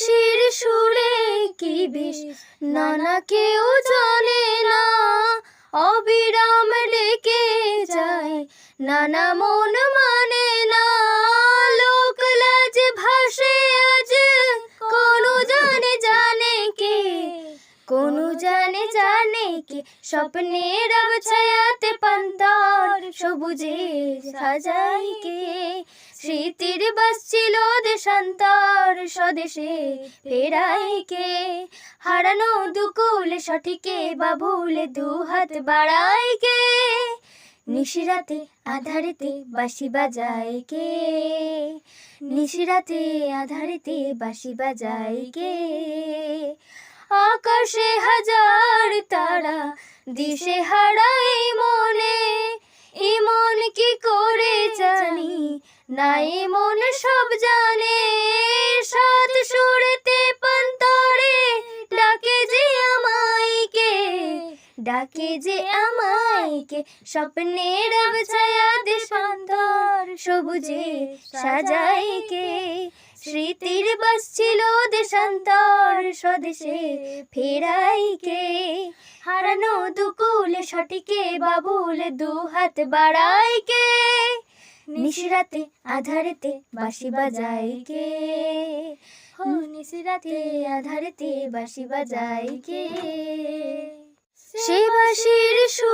বাঁশির সুরে কি বিষ নানা কেউ জানে না, অবিরাম ডেকে যায় নানা মন মানে না। লোক লাজ ভাসে আজ কোনো জানে জানে কে, কোনো জানে জানে কে। স্বপ্নের ছায়াতে পান্তার সবুজে সাজাই কে, স্মৃতির বাসছিল দেশান্তর স্বদেশে ফেরাই কে। হারানো দুকুল সঠিকে বাবুলে দুহাত বাড়াই কে, নিশিরাতে আধারেতে বাঁশি বাজায় কে, নিশিরাতে আধারেতে বাঁশি বাজায় কে। আকাশে হাজার তারা দিশে হারাই মনে, এমন কি করে জানি না এমন সব জানে। সাত সুরেতে পান্তরে ডাকে যে আমায় কে, ডাকে যে আমায় কে। স্বপ্নের ছায়া দেশান্তর সবুজে সাজাই কে, স্মৃতির বাসছিল দেশান্তর স্বদেশে ফেরাই কে। হারানো দুকুল সঠিকে বাবুল দুহাত বাড়াই কে, নিশিরাতে আধারেতে বাঁশি বাজাই কে, নিশিরাতে আধারেতে বাঁশি বাজাই কে। সে বাঁশির